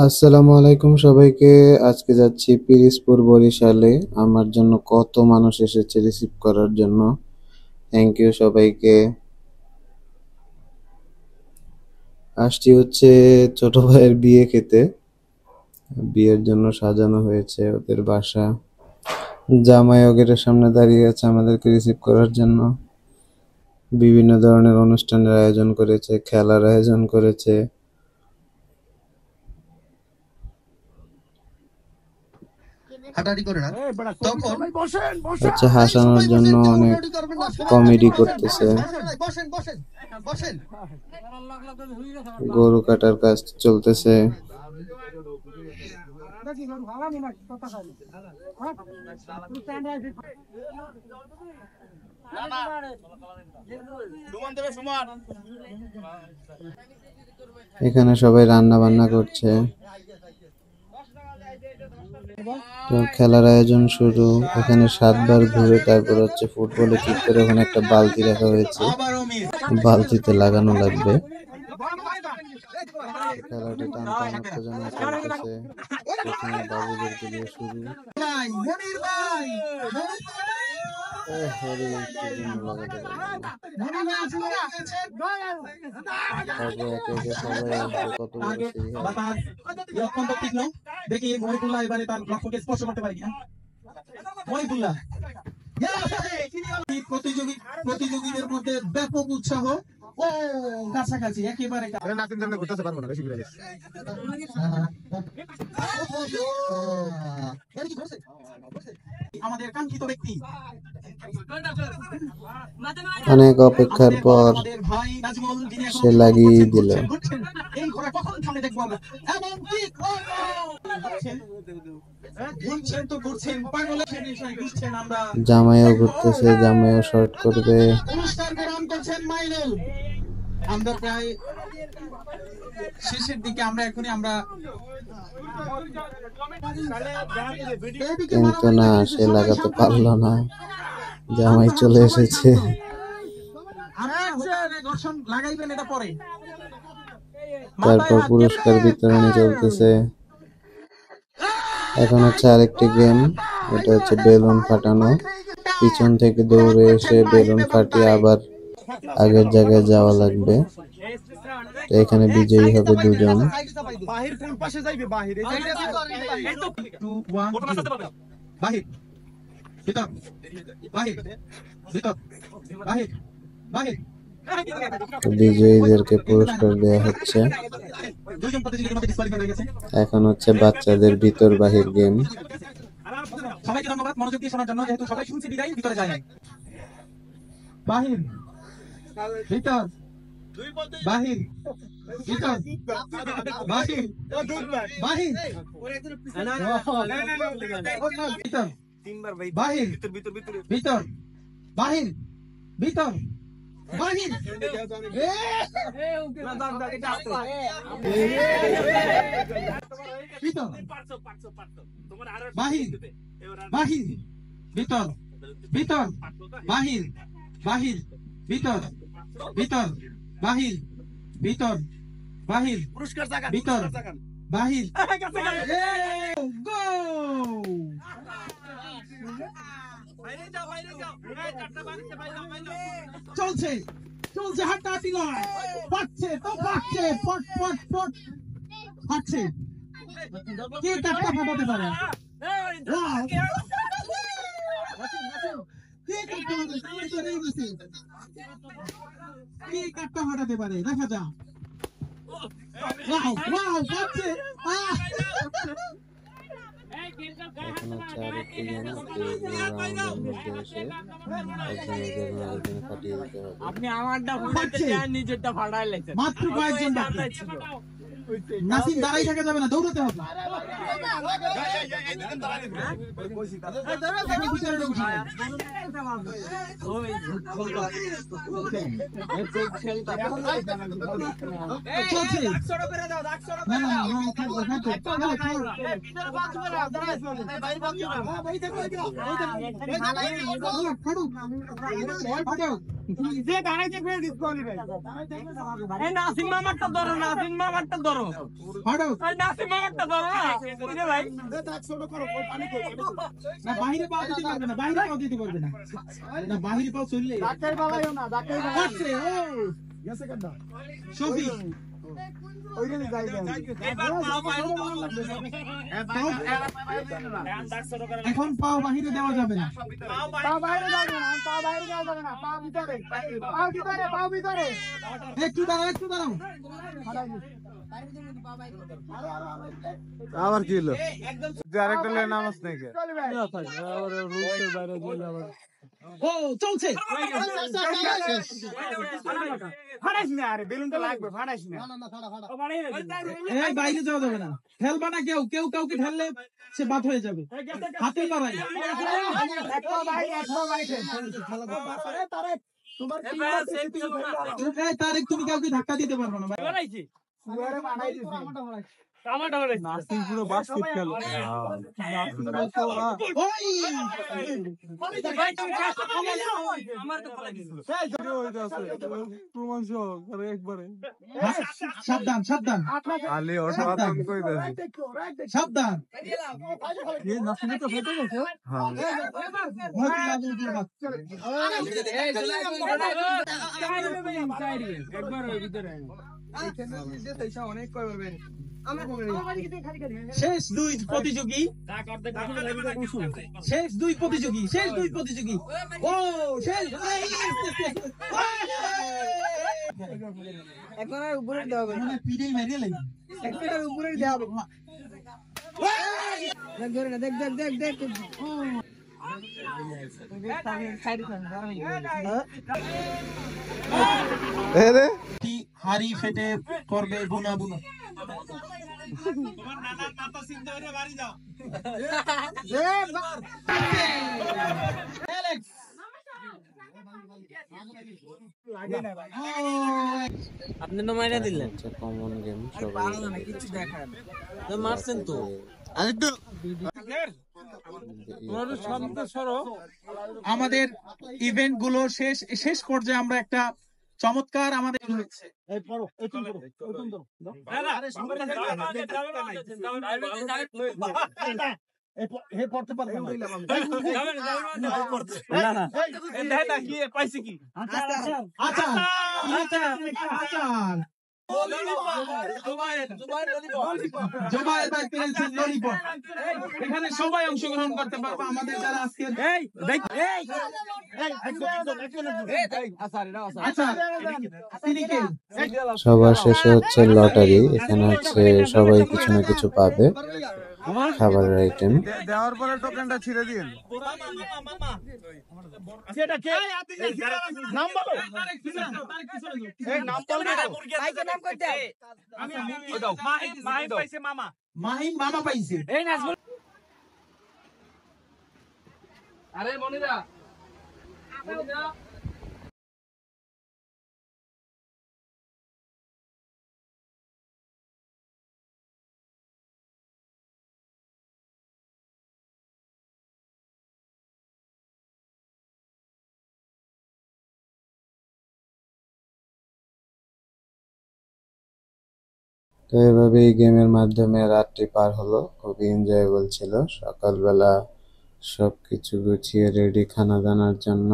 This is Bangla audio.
আসসালামু আলাইকুম সবাইকে। আজকে যাচ্ছি পিরিজপুর বরিশালে। আমার জন্য কত মানুষ এসেছে রিসিভ করার জন্য। থ্যাংক ইউ সবাইকে। আসছি হচ্ছে ছোট ভাইয়ের বিয়ে খেতে। বিয়ের জন্য সাজানো হয়েছে ওদের বাসা। জামাইও গেটের সামনে দাঁড়িয়ে আছে আমাদেরকে রিসিভ করার জন্য। বিভিন্ন ধরনের অনুষ্ঠানের আয়োজন করেছে, খেলার আয়োজন করেছে। হচ্ছে হাসানোর জন্য অনেক কমেডি করতেছে। গরু কাটার কাজ চলতেছে। এখানে সবাই রান্না বান্না করছে। তো খেলার আয়োজন শুরু। এখানে 7 বার ঘুরে তারপর হচ্ছে ফুটবলে কিক করে ওখানে একটা বালতি রাখা হয়েছে, বালতিতে লাগানো লাগবে। খেলাটি টানটান উত্তেজনা চলতেছে। প্রথমে বাবুদেরকে দিয়ে শুরু। লাগাতে তারপর একে একে সবাই আসবে। কত বড় দেখি মহিবুল্লাহ এবারে তার লক্ষ্যকে স্পর্শ করতে পারি না। মহিবুল্লাহ প্রতিযোগীদের মধ্যে ব্যাপক উৎসাহ। ও কাছাকাছি একেবারে ঘুরতে পারবো না, বেশি ঘুরে গেছে। আমাদের কাঙ্ক্ষিত ব্যক্তি অনেক অপেক্ষার পর সে লাগিয়ে দিল। জামাইও ঘুরতেছে, জামাইও শর্ট করবে। আমরা প্রায় শেষের দিকে, কিন্তু না, সে লাগাতে পারলো না, জামাই চলে এসেছে। তারপর পুরস্কার বিতরণী চলতেছে। এখন হচ্ছে আরেকটি গেম, এটা হচ্ছে বেলুন ফাটানো। পিছন থেকে দৌড়ে এসে বেলুন ফাটিয়ে আবার আগের জায়গায় যাওয়া লাগবে। এখানে বিজয়ী হবে দুজন। বিজয়ীদেরকে পুরস্কার দেওয়া হচ্ছে। এখন হচ্ছে বাচ্চাদের ভিতর বাহির গেম। সবাইকে ধন্যবাদ মনোযোগ দিয়ে শোনার জন্য, যেহেতু সবাই শুনছি বিদায়, ভিতরে যায় নাই। বাহির ভিতর বাহির ভিতর বাহির বাহির ভিতর বাহির ভিতর বাহির ভিতর বাহির ভিতর বাহির বাহির ভিতর ভিতর বাহির বাহির ভিতর ভিতর বাহির ভিতর বাহির পুরস্কার জায়গা ভিতর বাহির গো। চলছে চলছে হাঁটাহাঁটি নয়, পাচ্ছে তো পাচ্ছে, পট পট পট পাচ্ছে। কে কাটটা ফাটাতে পারে? কে কাটটা ফাটাতে পারে দেখা যাক। এখন হচ্ছে আরেকটি গেম, রাউন্ডের মধ্যে এসে একজন ফাটিয়ে দিতে হবে। আপনি আমারটা ফাটাতে চান, নিজেরটা ফাটাই লেছেন। মাত্র কয়েকজন বাকি। নাসিম দাঁড়াই থাকা যাবে না, দৌড়াতে হবে। নাসিম মামারটা ধরো, নাসিম মামারটা ধরো। ধরো ফাটো নাসিম মামারটা ধরো না রে ভাই না বাহিরে পাও দিতে পারবে না, বাহিরে পাও দিতে পারবে না, না বাহিরে পাও চললে ধাক্কাই বাবাইও না, ধাক্কাই বাবাইও না। ফাটছে। ও গেছে কেনটা? শফিক ওইখানে যাই দেন। এবার পাও বাইরে এখন পাও বাহিরে দেওয়া যাবে না। পা বাইরে যাবে না, পা বাইরে যাওয়া যাবে না, পা ভিতরে। পা ভিতরে, পা ভিতরে। একটু দাঁড়াও, একটু দাঁড়াও। আবার কি হলো? আরেকটা লেন নামাজ নাকি? চলবে। ও চলছে। ফাটাইস না, আরে বেলুনটা লাগবে, ফাটাইস না। এই বাইরে যাওয়া যাবে না, ঠেলবা না কেউ, কেউ কাউকে ঠেললে সে বাদ হয়ে যাবে। হাতে লড়াই। একশো ভাই, একশো ভাই। আরে তারেক, তোমার কি সেলফি হলো না এই তারেক, তুমি কাউকে ধাক্কা দিতে পারবে না ভাই। বানাইছি সুয়ারে বানাই দিছি। টমেটো বানাইছি নাসিম পুরো বাস্কেট খেলো ওই আমার তো ভালো গেছিল সাবধান, সাবধান, আলী ওর সাথে কই দেছে? সাবধান। একবার ওই ভিতরে শেষ দুই প্রতিযোগী, শেষ দুই প্রতিযোগী, শেষ দুই প্রতিযোগী। ও শেষ একবার উপরে দেওয়া হবে, পিড়ে মেরে লাই। একবার উপরে দেওয়া হবে। দেখ ধরে না, দেখ দেখ দেখ দেখ। এরে হাড়ি ফেটে করবে বুনা বুনা। অ্যালেক্স। আপনি তো মাইরা দিলেন হচ্ছে কমন গেম, সবাই কিছু দেখান তো মারছেন তো আমাদের ইভেন্ট গুলো শেষ শেষ পর্যায়ে আমরা একটা চমৎকার আমাদের হচ্ছে। পাইছে কি আচার, আচার, আচার। জোবায়ের ভাই পেয়েছেন ললিপপ। এখানে সবাই অংশগ্রহণ করতে পারবো, আমাদের যারা আজকে আচ্ছা তিনি কে? সবার শেষে হচ্ছে লটারি। এখানে হচ্ছে সবাই কিছু না কিছু পাবে, খাবারের আইটেম। দেওয়ার পরে টোকেনটা ছিঁড়ে দিন। সেটা কে? নাম বলো। এই নাম বলবে তো। ভাইকে নাম কইতে। মাহিন পাইছে মামা মাহিন মামা পাইছে। এই নাজমুল আরে মনিরা তো এভাবে এই গেমের মাধ্যমে রাতটি পার হলো, খুবই এনজয়েবল ছিল। সকালবেলা সবকিছু গুছিয়ে রেডি খানা দানার জন্য।